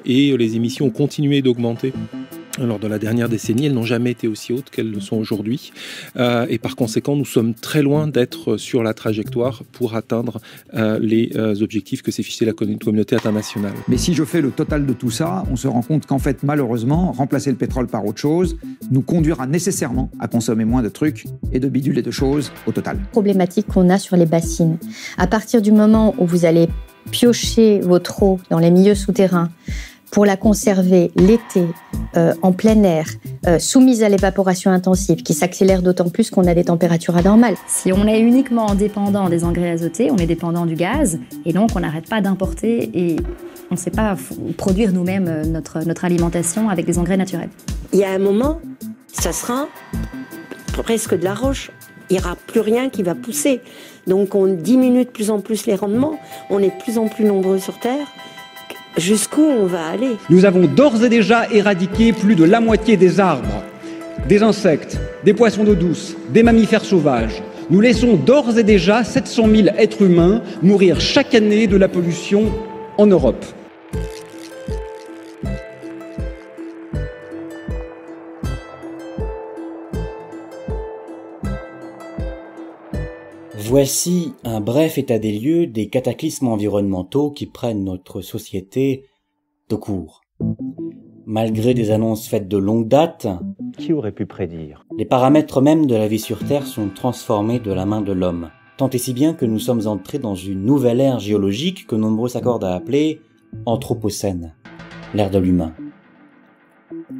Et les émissions ont continué d'augmenter. Lors de la dernière décennie, elles n'ont jamais été aussi hautes qu'elles le sont aujourd'hui. Et par conséquent, nous sommes très loin d'être sur la trajectoire pour atteindre les objectifs que s'est fixé la communauté internationale. Mais si je fais le total de tout ça, on se rend compte qu'en fait, malheureusement, remplacer le pétrole par autre chose nous conduira nécessairement à consommer moins de trucs et de bidules et de choses au total. Problématique qu'on a sur les bassines. À partir du moment où vous allez piocher votre eau dans les milieux souterrains, pour la conserver l'été, en plein air, soumise à l'évaporation intensive, qui s'accélère d'autant plus qu'on a des températures anormales. Si on est uniquement dépendant des engrais azotés, on est dépendant du gaz, et donc on n'arrête pas d'importer, et on ne sait pas produire nous-mêmes notre alimentation avec des engrais naturels. Il y a un moment, ça sera presque de la roche. Il n'y aura plus rien qui va pousser. Donc on diminue de plus en plus les rendements, on est de plus en plus nombreux sur Terre. Jusqu'où on va aller? Nous avons d'ores et déjà éradiqué plus de la moitié des arbres, des insectes, des poissons d'eau douce, des mammifères sauvages. Nous laissons d'ores et déjà 700 000 êtres humains mourir chaque année de la pollution en Europe. Voici un bref état des lieux des cataclysmes environnementaux qui prennent notre société de court. Malgré des annonces faites de longue date, qui aurait pu prédire? Les paramètres mêmes de la vie sur Terre sont transformés de la main de l'homme, tant et si bien que nous sommes entrés dans une nouvelle ère géologique que nombreux s'accordent à appeler Anthropocène, l'ère de l'humain.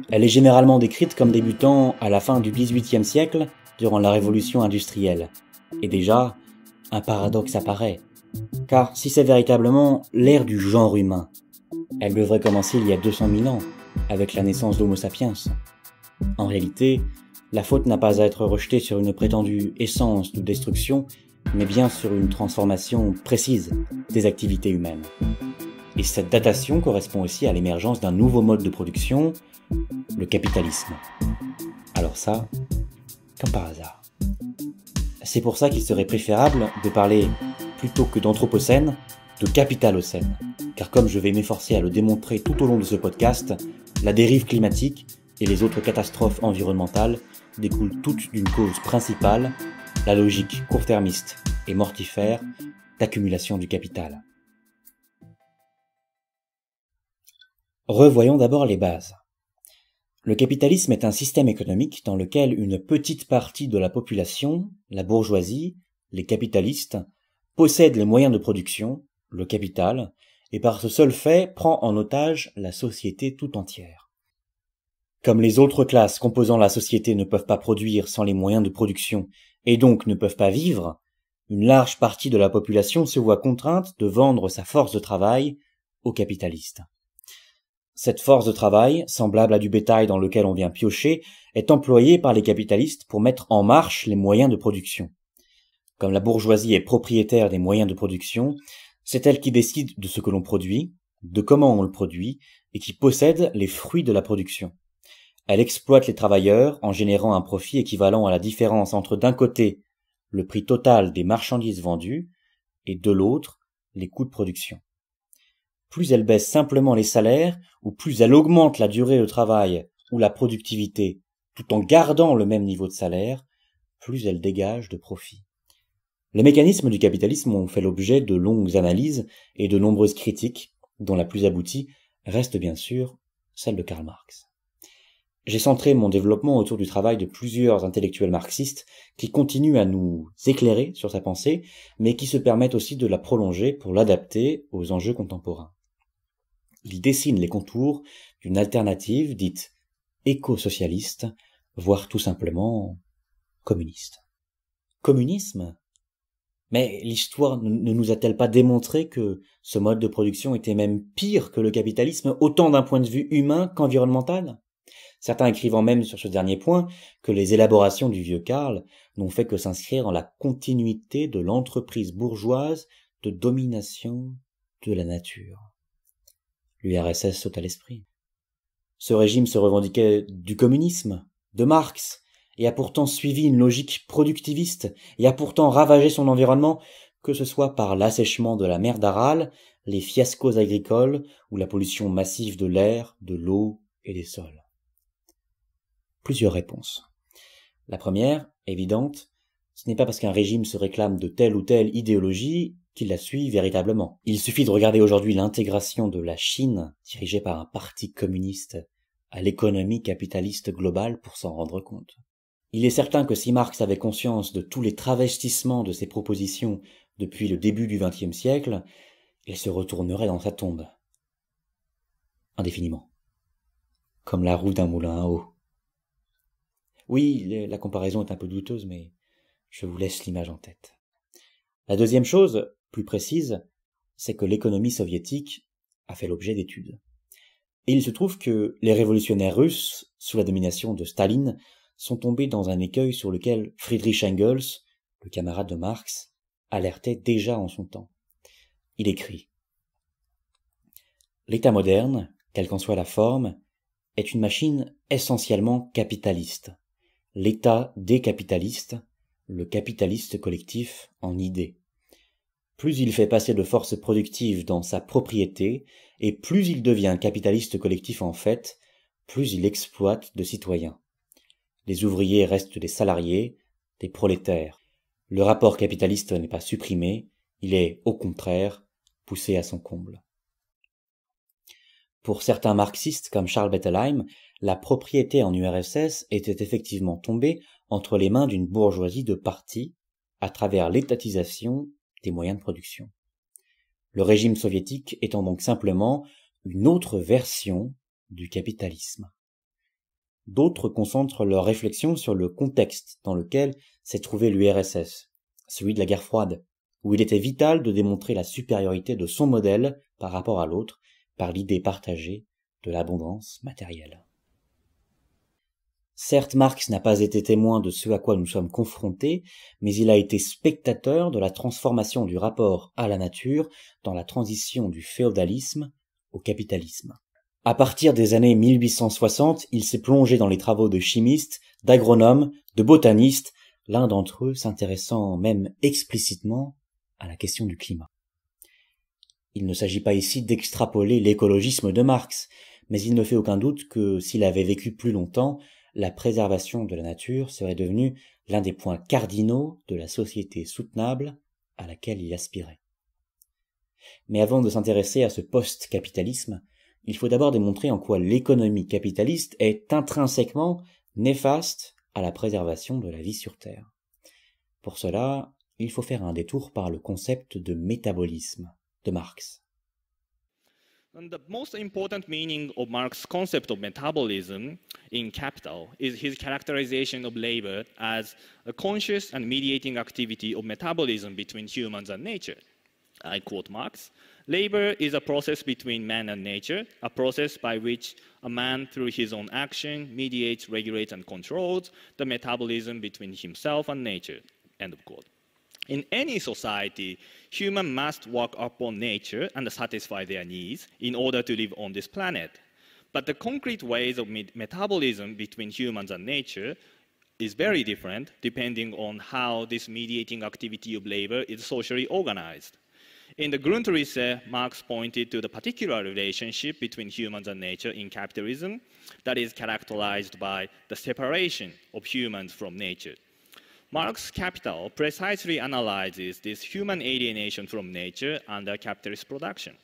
Elle est généralement décrite comme débutant à la fin du XVIIIe siècle, durant la révolution industrielle. Et déjà, un paradoxe apparaît. Car si c'est véritablement l'ère du genre humain, elle devrait commencer il y a 200 000 ans, avec la naissance d'Homo sapiens. En réalité, la faute n'a pas à être rejetée sur une prétendue essence de destruction, mais bien sur une transformation précise des activités humaines. Et cette datation correspond aussi à l'émergence d'un nouveau mode de production, le capitalisme. Alors ça, comme par hasard. C'est pour ça qu'il serait préférable de parler, plutôt que d'anthropocène, de capitalocène. Car comme je vais m'efforcer à le démontrer tout au long de ce podcast, la dérive climatique et les autres catastrophes environnementales découlent toutes d'une cause principale, la logique court-termiste et mortifère d'accumulation du capital. Revoyons d'abord les bases. Le capitalisme est un système économique dans lequel une petite partie de la population, la bourgeoisie, les capitalistes, possède les moyens de production, le capital, et par ce seul fait prend en otage la société tout entière. Comme les autres classes composant la société ne peuvent pas produire sans les moyens de production, et donc ne peuvent pas vivre, une large partie de la population se voit contrainte de vendre sa force de travail aux capitalistes. Cette force de travail, semblable à du bétail dans lequel on vient piocher, est employée par les capitalistes pour mettre en marche les moyens de production. Comme la bourgeoisie est propriétaire des moyens de production, c'est elle qui décide de ce que l'on produit, de comment on le produit, et qui possède les fruits de la production. Elle exploite les travailleurs en générant un profit équivalent à la différence entre d'un côté le prix total des marchandises vendues et de l'autre les coûts de production. Plus elle baisse simplement les salaires, ou plus elle augmente la durée de travail ou la productivité, tout en gardant le même niveau de salaire, plus elle dégage de profit. Les mécanismes du capitalisme ont fait l'objet de longues analyses et de nombreuses critiques, dont la plus aboutie reste bien sûr celle de Karl Marx. J'ai centré mon développement autour du travail de plusieurs intellectuels marxistes qui continuent à nous éclairer sur sa pensée, mais qui se permettent aussi de la prolonger pour l'adapter aux enjeux contemporains. Il dessine les contours d'une alternative dite éco-socialiste, voire tout simplement communiste. Communisme ? Mais l'histoire ne nous a-t-elle pas démontré que ce mode de production était même pire que le capitalisme, autant d'un point de vue humain qu'environnemental ? Certains écrivant même sur ce dernier point que les élaborations du vieux Karl n'ont fait que s'inscrire dans la continuité de l'entreprise bourgeoise de domination de la nature. L'URSS saute à l'esprit. Ce régime se revendiquait du communisme, de Marx, et a pourtant suivi une logique productiviste, et a pourtant ravagé son environnement, que ce soit par l'assèchement de la mer d'Aral, les fiascos agricoles ou la pollution massive de l'air, de l'eau et des sols. Plusieurs réponses. La première, évidente, ce n'est pas parce qu'un régime se réclame de telle ou telle idéologie qu'il la suit véritablement. Il suffit de regarder aujourd'hui l'intégration de la Chine, dirigée par un parti communiste, à l'économie capitaliste globale pour s'en rendre compte. Il est certain que si Marx avait conscience de tous les travestissements de ses propositions depuis le début du XXe siècle, il se retournerait dans sa tombe. Indéfiniment. Comme la roue d'un moulin à eau. Oui, la comparaison est un peu douteuse, mais je vous laisse l'image en tête. La deuxième chose, plus précise, c'est que l'économie soviétique a fait l'objet d'études. Et il se trouve que les révolutionnaires russes, sous la domination de Staline, sont tombés dans un écueil sur lequel Friedrich Engels, le camarade de Marx, alertait déjà en son temps. Il écrit « L'État moderne, quelle qu'en soit la forme, est une machine essentiellement capitaliste. L'État décapitaliste, le capitaliste collectif en idée. Plus il fait passer de forces productives dans sa propriété, et plus il devient capitaliste collectif en fait, plus il exploite de citoyens. Les ouvriers restent des salariés, des prolétaires. Le rapport capitaliste n'est pas supprimé, il est, au contraire, poussé à son comble. » Pour certains marxistes comme Charles Bettelheim, la propriété en URSS était effectivement tombée entre les mains d'une bourgeoisie de parti à travers l'étatisation des moyens de production. Le régime soviétique étant donc simplement une autre version du capitalisme. D'autres concentrent leur réflexion sur le contexte dans lequel s'est trouvé l'URSS, celui de la guerre froide, où il était vital de démontrer la supériorité de son modèle par rapport à l'autre, par l'idée partagée de l'abondance matérielle. Certes, Marx n'a pas été témoin de ce à quoi nous sommes confrontés, mais il a été spectateur de la transformation du rapport à la nature dans la transition du féodalisme au capitalisme. À partir des années 1860, il s'est plongé dans les travaux de chimistes, d'agronomes, de botanistes, l'un d'entre eux s'intéressant même explicitement à la question du climat. Il ne s'agit pas ici d'extrapoler l'écologisme de Marx, mais il ne fait aucun doute que s'il avait vécu plus longtemps, la préservation de la nature serait devenue l'un des points cardinaux de la société soutenable à laquelle il aspirait. Mais avant de s'intéresser à ce post-capitalisme, il faut d'abord démontrer en quoi l'économie capitaliste est intrinsèquement néfaste à la préservation de la vie sur Terre. Pour cela, il faut faire un détour par le concept de métabolisme de Marx. And the most important meaning of Marx's concept of metabolism in Capital is his characterization of labor as a conscious and mediating activity of metabolism between humans and nature. I quote Marx, "Labor is a process between man and nature, a process by which a man, through his own action, mediates, regulates, and controls the metabolism between himself and nature." End of quote. In any society, humans must work upon nature and satisfy their needs in order to live on this planet. But the concrete ways of metabolism between humans and nature is very different depending on how this mediating activity of labor is socially organized. In the Grundrisse, Marx pointed to the particular relationship between humans and nature in capitalism that is characterized by the separation of humans from nature. Marx's Capital precisely analyzes this human alienation from nature under capitalist production.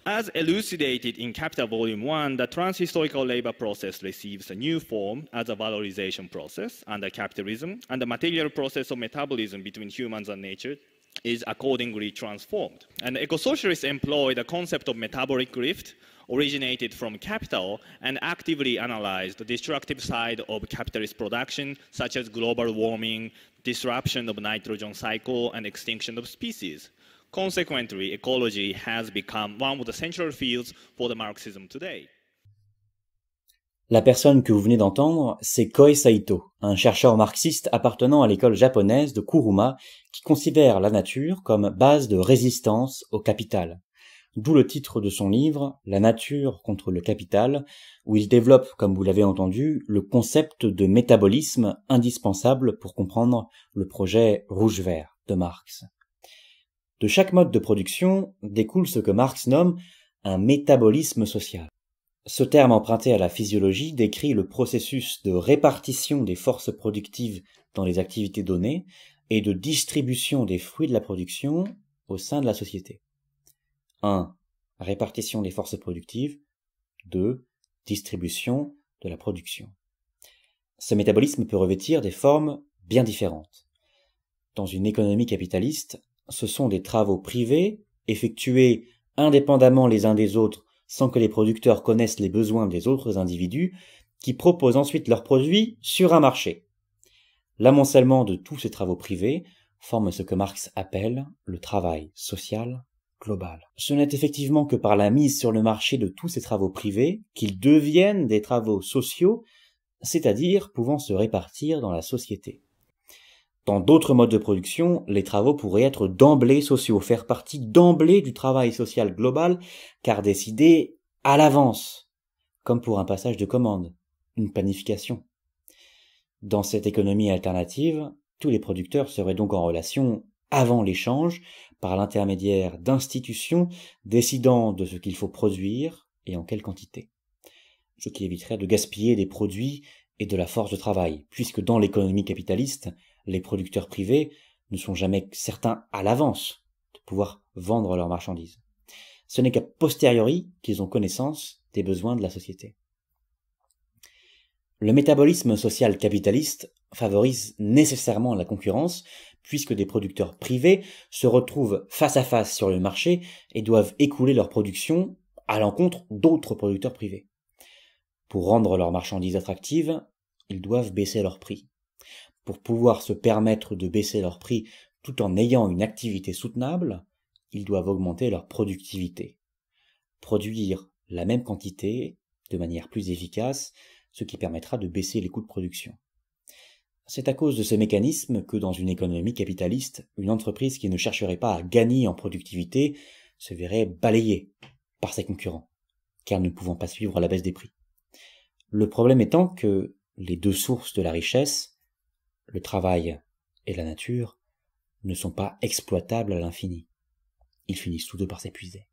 As elucidated in Capital Volume 1, the transhistorical labor process receives a new form as a valorization process under capitalism, and the material process of metabolism between humans and nature is accordingly transformed. And eco-socialists employ the concept of metabolic rift, originated from capital, and actively analyze the destructive side of capitalist production, such as global warming, disruption of nitrogen cycle, and extinction of species. Consequently, ecology has become one of the central fields for the Marxism today. La personne que vous venez d'entendre, c'est Kohei Saito, un chercheur marxiste appartenant à l'école japonaise de Kuruma, qui considère la nature comme base de résistance au capital. D'où le titre de son livre « La nature contre le capital », où il développe, comme vous l'avez entendu, le concept de métabolisme indispensable pour comprendre le projet rouge-vert de Marx. De chaque mode de production découle ce que Marx nomme un métabolisme social. Ce terme emprunté à la physiologie décrit le processus de répartition des forces productives dans les activités données et de distribution des fruits de la production au sein de la société. 1. Répartition des forces productives. 2. Distribution de la production. Ce métabolisme peut revêtir des formes bien différentes. Dans une économie capitaliste, ce sont des travaux privés, effectués indépendamment les uns des autres sans que les producteurs connaissent les besoins des autres individus, qui proposent ensuite leurs produits sur un marché. L'amoncellement de tous ces travaux privés forme ce que Marx appelle le travail social global. Ce n'est effectivement que par la mise sur le marché de tous ces travaux privés qu'ils deviennent des travaux sociaux, c'est-à-dire pouvant se répartir dans la société. Dans d'autres modes de production, les travaux pourraient être d'emblée sociaux, faire partie d'emblée du travail social global, car décidés à l'avance, comme pour un passage de commande, une planification. Dans cette économie alternative, tous les producteurs seraient donc en relation avant l'échange, par l'intermédiaire d'institutions décidant de ce qu'il faut produire et en quelle quantité. Ce qui éviterait de gaspiller des produits et de la force de travail, puisque dans l'économie capitaliste, les producteurs privés ne sont jamais certains à l'avance de pouvoir vendre leurs marchandises. Ce n'est qu'a posteriori qu'ils ont connaissance des besoins de la société. Le métabolisme social capitaliste favorise nécessairement la concurrence, puisque des producteurs privés se retrouvent face à face sur le marché et doivent écouler leur production à l'encontre d'autres producteurs privés. Pour rendre leurs marchandises attractives, ils doivent baisser leur prix. Pour pouvoir se permettre de baisser leur prix tout en ayant une activité soutenable, ils doivent augmenter leur productivité. Produire la même quantité de manière plus efficace, ce qui permettra de baisser les coûts de production. C'est à cause de ce mécanisme que dans une économie capitaliste, une entreprise qui ne chercherait pas à gagner en productivité se verrait balayée par ses concurrents, car ne pouvant pas suivre la baisse des prix. Le problème étant que les deux sources de la richesse, le travail et la nature, ne sont pas exploitables à l'infini. Ils finissent tous deux par s'épuiser.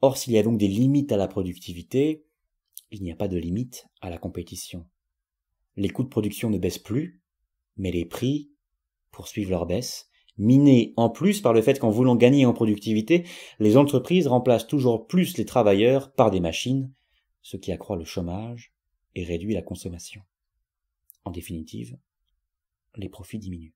Or, s'il y a donc des limites à la productivité, il n'y a pas de limite à la compétition. Les coûts de production ne baissent plus, mais les prix poursuivent leur baisse, minés en plus par le fait qu'en voulant gagner en productivité, les entreprises remplacent toujours plus les travailleurs par des machines, ce qui accroît le chômage et réduit la consommation. En définitive, les profits diminuent.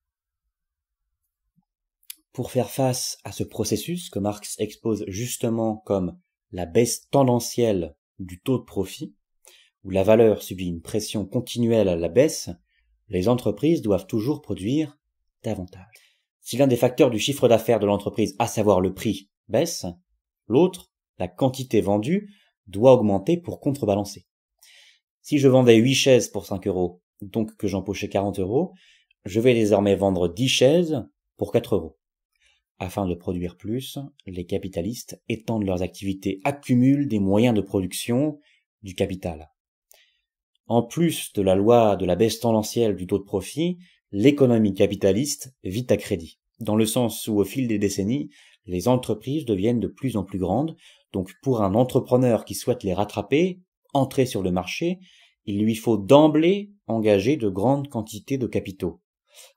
Pour faire face à ce processus que Marx expose justement comme la baisse tendancielle du taux de profit, où la valeur subit une pression continuelle à la baisse, les entreprises doivent toujours produire davantage. Si l'un des facteurs du chiffre d'affaires de l'entreprise, à savoir le prix, baisse, l'autre, la quantité vendue, doit augmenter pour contrebalancer. Si je vendais 8 chaises pour 5 €, donc que j'empochais 40 €, je vais désormais vendre 10 chaises pour 4 €. Afin de produire plus, les capitalistes étendent leurs activités, accumulent des moyens de production, du capital. En plus de la loi de la baisse tendancielle du taux de profit, l'économie capitaliste vit à crédit, dans le sens où au fil des décennies, les entreprises deviennent de plus en plus grandes, donc pour un entrepreneur qui souhaite les rattraper, entrer sur le marché, il lui faut d'emblée engager de grandes quantités de capitaux.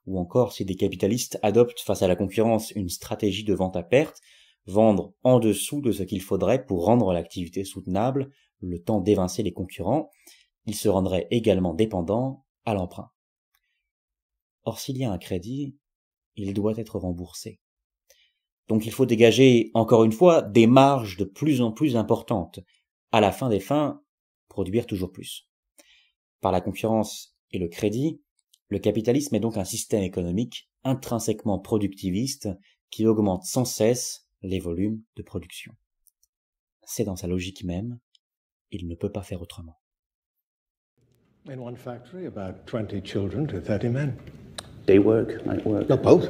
Ou encore, si des capitalistes adoptent face à la concurrence une stratégie de vente à perte, vendre en dessous de ce qu'il faudrait pour rendre l'activité soutenable, le temps d'évincer les concurrents, ils se rendraient également dépendants à l'emprunt. Or, s'il y a un crédit, il doit être remboursé. Donc il faut dégager, encore une fois, des marges de plus en plus importantes. À la fin des fins, produire toujours plus. Par la concurrence et le crédit, le capitalisme est donc un système économique intrinsèquement productiviste qui augmente sans cesse les volumes de production. C'est dans sa logique même, il ne peut pas faire autrement. In one factory, about 20 children to 30 men. Day work, night work? No, both.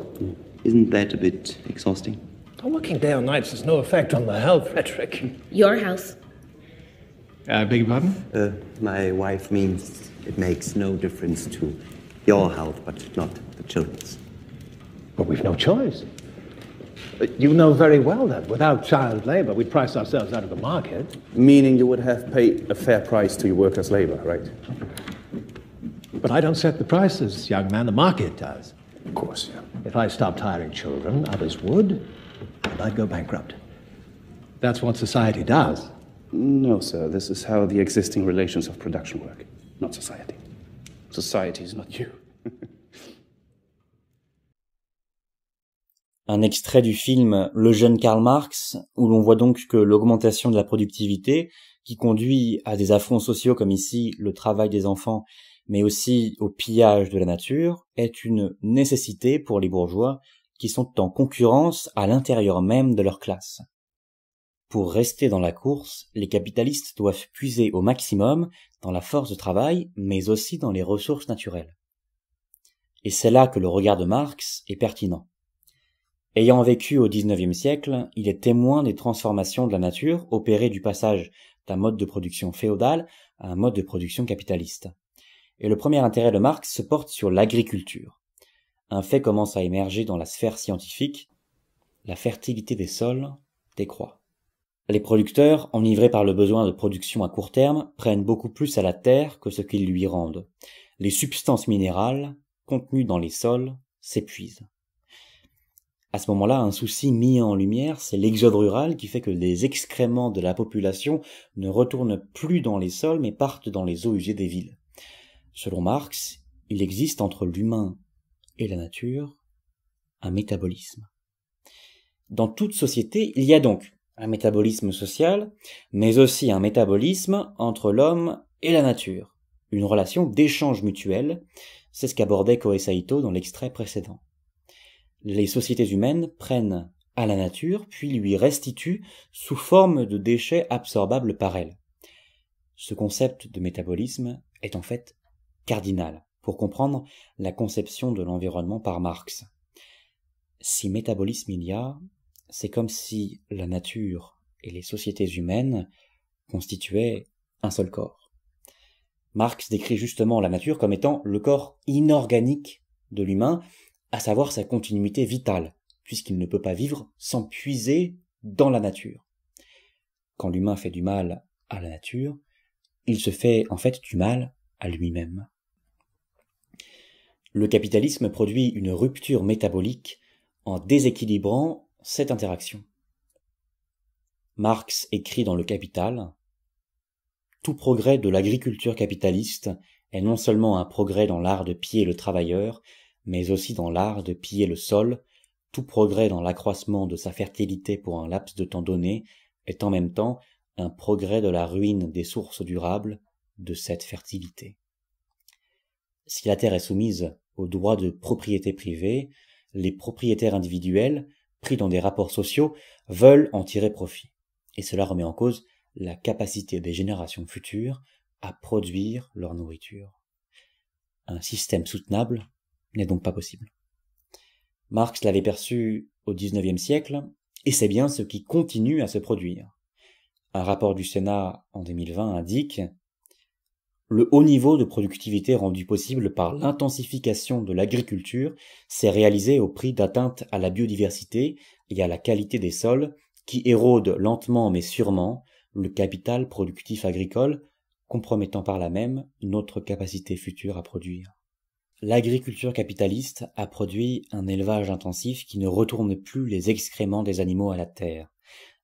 Isn't that a bit exhausting? Working day or nights has no effect on my health, Frederick. Your health. Beg your pardon? My wife means it makes no difference to your health, but not the children's. But we've no choice. You know very well that without child labor, we'd price ourselves out of the market. Meaning you would have paid a fair price to your workers' labor, right? But I don't set the prices, young man. The market does. Of course, yeah. If I stopped hiring children, others would, and I'd go bankrupt. That's what society does. No, sir. This is how the existing relations of production work, not society. Society is not you. Un extrait du film Le jeune Karl Marx, où l'on voit donc que l'augmentation de la productivité, qui conduit à des affronts sociaux comme ici le travail des enfants, mais aussi au pillage de la nature, est une nécessité pour les bourgeois qui sont en concurrence à l'intérieur même de leur classe. Pour rester dans la course, les capitalistes doivent puiser au maximum dans la force de travail, mais aussi dans les ressources naturelles. Et c'est là que le regard de Marx est pertinent. Ayant vécu au XIXe siècle, il est témoin des transformations de la nature opérées du passage d'un mode de production féodal à un mode de production capitaliste. Et le premier intérêt de Marx se porte sur l'agriculture. Un fait commence à émerger dans la sphère scientifique, la fertilité des sols décroît. Les producteurs, enivrés par le besoin de production à court terme, prennent beaucoup plus à la terre que ce qu'ils lui rendent. Les substances minérales, contenues dans les sols, s'épuisent. À ce moment-là, un souci mis en lumière, c'est l'exode rural qui fait que les excréments de la population ne retournent plus dans les sols mais partent dans les eaux usées des villes. Selon Marx, il existe entre l'humain et la nature un métabolisme. Dans toute société, il y a donc un métabolisme social, mais aussi un métabolisme entre l'homme et la nature. Une relation d'échange mutuel, c'est ce qu'abordait Kohei Saito dans l'extrait précédent. Les sociétés humaines prennent à la nature, puis lui restituent sous forme de déchets absorbables par elle. Ce concept de métabolisme est en fait cardinal pour comprendre la conception de l'environnement par Marx. Si métabolisme il y a, c'est comme si la nature et les sociétés humaines constituaient un seul corps. Marx décrit justement la nature comme étant le corps inorganique de l'humain, à savoir sa continuité vitale, puisqu'il ne peut pas vivre sans puiser dans la nature. Quand l'humain fait du mal à la nature, il se fait en fait du mal à lui-même. Le capitalisme produit une rupture métabolique en déséquilibrant cette interaction. Marx écrit dans Le Capital : « Tout progrès de l'agriculture capitaliste est non seulement un progrès dans l'art de piller le travailleur, mais aussi dans l'art de piller le sol. Tout progrès dans l'accroissement de sa fertilité pour un laps de temps donné est en même temps un progrès de la ruine des sources durables de cette fertilité. Si la terre est soumise au droit de propriété privée, les propriétaires individuels, pris dans des rapports sociaux, veulent en tirer profit. Et cela remet en cause la capacité des générations futures à produire leur nourriture. Un système soutenable n'est donc pas possible. Marx l'avait perçu au XIXe siècle, et c'est bien ce qui continue à se produire. Un rapport du Sénat en 2020 indique « Le haut niveau de productivité rendu possible par l'intensification de l'agriculture s'est réalisé au prix d'atteinte à la biodiversité et à la qualité des sols qui érodent lentement mais sûrement le capital productif agricole, compromettant par là même notre capacité future à produire. » L'agriculture capitaliste a produit un élevage intensif qui ne retourne plus les excréments des animaux à la terre.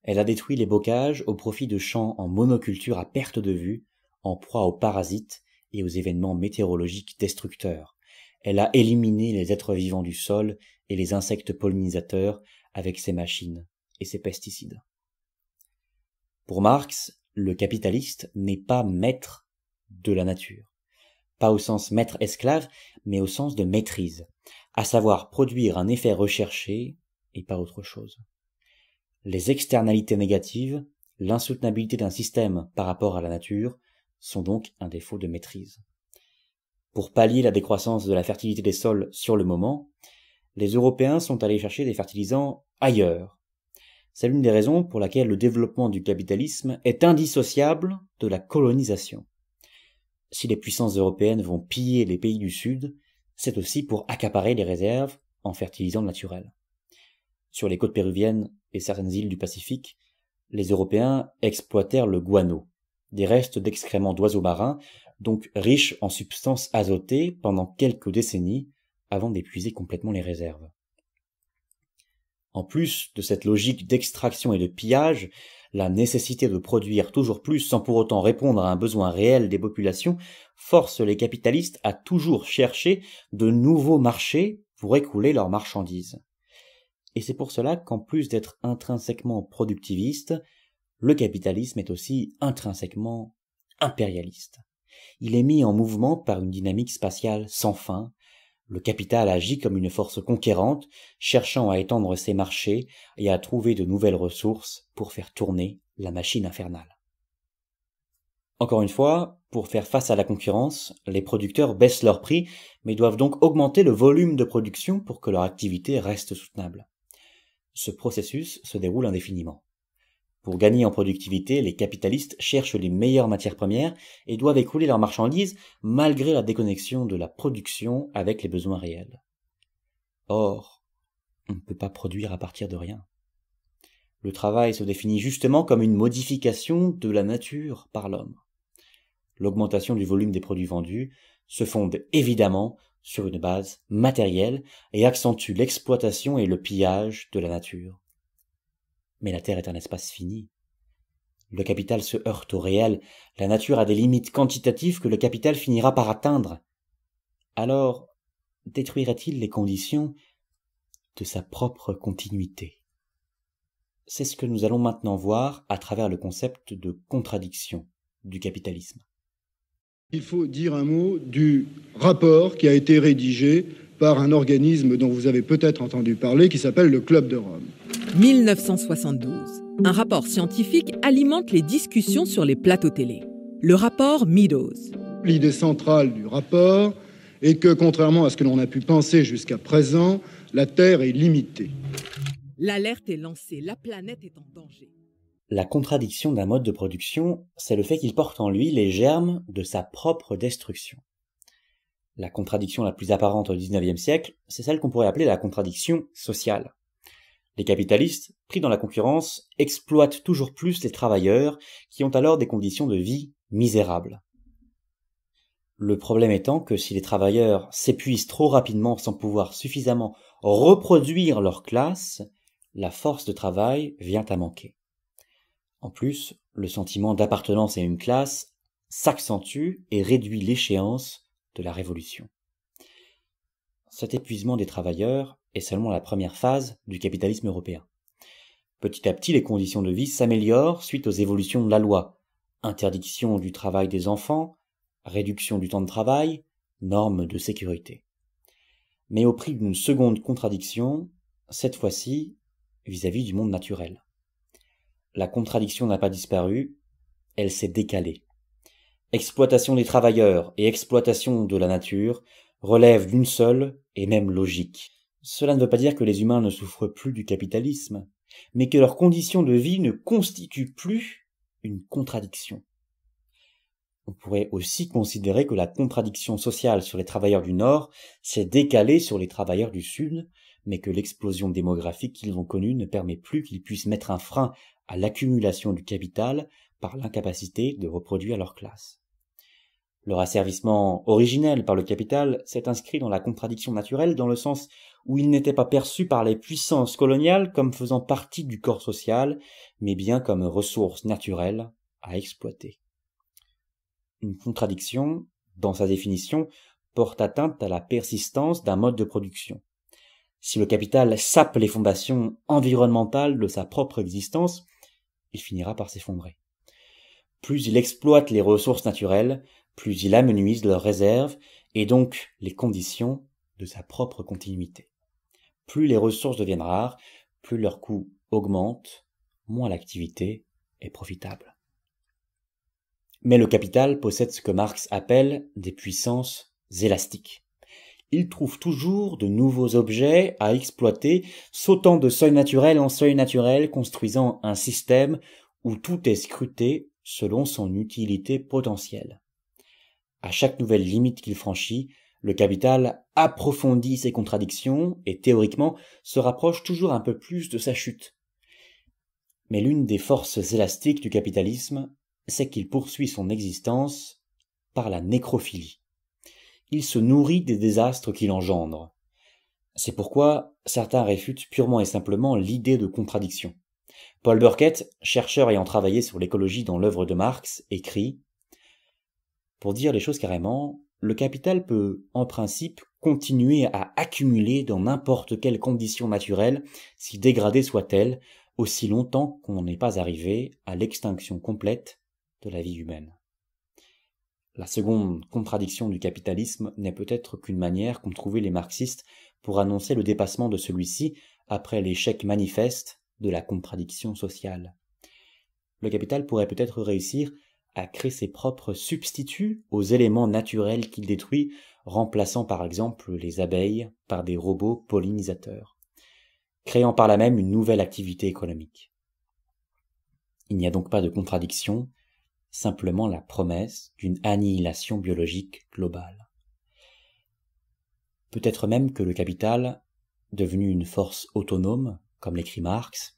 Elle a détruit les bocages au profit de champs en monoculture à perte de vue, en proie aux parasites et aux événements météorologiques destructeurs. Elle a éliminé les êtres vivants du sol et les insectes pollinisateurs avec ses machines et ses pesticides. Pour Marx, le capitaliste n'est pas maître de la nature. Pas au sens maître-esclave, mais au sens de maîtrise, à savoir produire un effet recherché et pas autre chose. Les externalités négatives, l'insoutenabilité d'un système par rapport à la nature, sont donc un défaut de maîtrise. Pour pallier la décroissance de la fertilité des sols sur le moment, les Européens sont allés chercher des fertilisants ailleurs, C'est l'une des raisons pour laquelle le développement du capitalisme est indissociable de la colonisation. Si les puissances européennes vont piller les pays du Sud, c'est aussi pour accaparer les réserves en fertilisants naturels. Sur les côtes péruviennes et certaines îles du Pacifique, les Européens exploitèrent le guano, des restes d'excréments d'oiseaux marins, donc riches en substances azotées pendant quelques décennies avant d'épuiser complètement les réserves. En plus de cette logique d'extraction et de pillage, la nécessité de produire toujours plus sans pour autant répondre à un besoin réel des populations force les capitalistes à toujours chercher de nouveaux marchés pour écouler leurs marchandises. Et c'est pour cela qu'en plus d'être intrinsèquement productiviste, le capitalisme est aussi intrinsèquement impérialiste. Il est mis en mouvement par une dynamique spatiale sans fin. Le capital agit comme une force conquérante, cherchant à étendre ses marchés et à trouver de nouvelles ressources pour faire tourner la machine infernale. Encore une fois, pour faire face à la concurrence, les producteurs baissent leurs prix, mais doivent donc augmenter le volume de production pour que leur activité reste soutenable. Ce processus se déroule indéfiniment. Pour gagner en productivité, les capitalistes cherchent les meilleures matières premières et doivent écouler leurs marchandises malgré la déconnexion de la production avec les besoins réels. Or, on ne peut pas produire à partir de rien. Le travail se définit justement comme une modification de la nature par l'homme. L'augmentation du volume des produits vendus se fonde évidemment sur une base matérielle et accentue l'exploitation et le pillage de la nature. Mais la Terre est un espace fini. Le capital se heurte au réel, la nature a des limites quantitatives que le capital finira par atteindre. Alors, détruirait-il les conditions de sa propre continuité? C'est ce que nous allons maintenant voir à travers le concept de contradiction du capitalisme. Il faut dire un mot du rapport qui a été rédigé par un organisme dont vous avez peut-être entendu parler, qui s'appelle le Club de Rome. 1972. Un rapport scientifique alimente les discussions sur les plateaux télé. Le rapport Meadows. L'idée centrale du rapport est que, contrairement à ce que l'on a pu penser jusqu'à présent, la Terre est limitée. L'alerte est lancée, la planète est en danger. La contradiction d'un mode de production, c'est le fait qu'il porte en lui les germes de sa propre destruction. La contradiction la plus apparente au XIXe siècle, c'est celle qu'on pourrait appeler la contradiction sociale. Les capitalistes, pris dans la concurrence, exploitent toujours plus les travailleurs qui ont alors des conditions de vie misérables. Le problème étant que si les travailleurs s'épuisent trop rapidement sans pouvoir suffisamment reproduire leur classe, la force de travail vient à manquer. En plus, le sentiment d'appartenance à une classe s'accentue et réduit l'échéance de la révolution. Cet épuisement des travailleurs est seulement la première phase du capitalisme européen. Petit à petit, les conditions de vie s'améliorent suite aux évolutions de la loi. Interdiction du travail des enfants, réduction du temps de travail, normes de sécurité. Mais au prix d'une seconde contradiction, cette fois-ci vis-à-vis du monde naturel. La contradiction n'a pas disparu, elle s'est décalée. Exploitation des travailleurs et exploitation de la nature relèvent d'une seule et même logique. Cela ne veut pas dire que les humains ne souffrent plus du capitalisme, mais que leurs conditions de vie ne constituent plus une contradiction. On pourrait aussi considérer que la contradiction sociale sur les travailleurs du Nord s'est décalée sur les travailleurs du Sud, mais que l'explosion démographique qu'ils ont connue ne permet plus qu'ils puissent mettre un frein à l'accumulation du capital par l'incapacité de reproduire leur classe. Leur asservissement originel par le capital s'est inscrit dans la contradiction naturelle dans le sens où il n'était pas perçu par les puissances coloniales comme faisant partie du corps social, mais bien comme ressource naturelle à exploiter. Une contradiction, dans sa définition, porte atteinte à la persistance d'un mode de production. Si le capital sape les fondations environnementales de sa propre existence, il finira par s'effondrer. Plus il exploite les ressources naturelles, plus il amenuise leurs réserves et donc les conditions de sa propre continuité. Plus les ressources deviennent rares, plus leur coût augmente, moins l'activité est profitable. Mais le capital possède ce que Marx appelle des puissances élastiques. il trouve toujours de nouveaux objets à exploiter, sautant de seuil naturel en seuil naturel, construisant un système où tout est scruté selon son utilité potentielle. À chaque nouvelle limite qu'il franchit, le capital approfondit ses contradictions et théoriquement se rapproche toujours un peu plus de sa chute. Mais l'une des forces élastiques du capitalisme, c'est qu'il poursuit son existence par la nécrophilie. Il se nourrit des désastres qu'il engendre. C'est pourquoi certains réfutent purement et simplement l'idée de contradiction. Paul Burkett, chercheur ayant travaillé sur l'écologie dans l'œuvre de Marx, écrit « Pour dire les choses carrément, le capital peut, en principe, continuer à accumuler dans n'importe quelle condition naturelle, si dégradée soit-elle, aussi longtemps qu'on n'est pas arrivé à l'extinction complète de la vie humaine. » La seconde contradiction du capitalisme n'est peut-être qu'une manière qu'ont trouvé les marxistes pour annoncer le dépassement de celui-ci après l'échec manifeste de la contradiction sociale. Le capital pourrait peut-être réussir à créer ses propres substituts aux éléments naturels qu'il détruit, remplaçant par exemple les abeilles par des robots pollinisateurs, créant par là même une nouvelle activité économique. Il n'y a donc pas de contradiction, simplement la promesse d'une annihilation biologique globale. Peut-être même que le capital, devenu une force autonome, comme l'écrit Marx,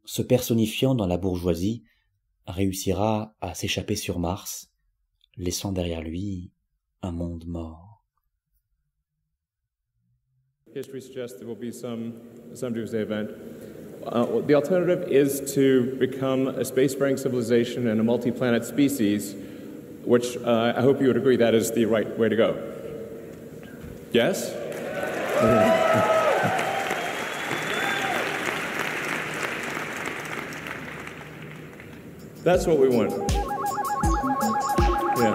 se personnifiant dans la bourgeoisie, réussira à s'échapper sur Mars, laissant derrière lui un monde mort. History suggests there will be some doomsday event. The alternative is to become a spacefaring civilization and a multi-planet species, which I hope you would agree that is the right way to go. Yes? That's what we want. Yeah.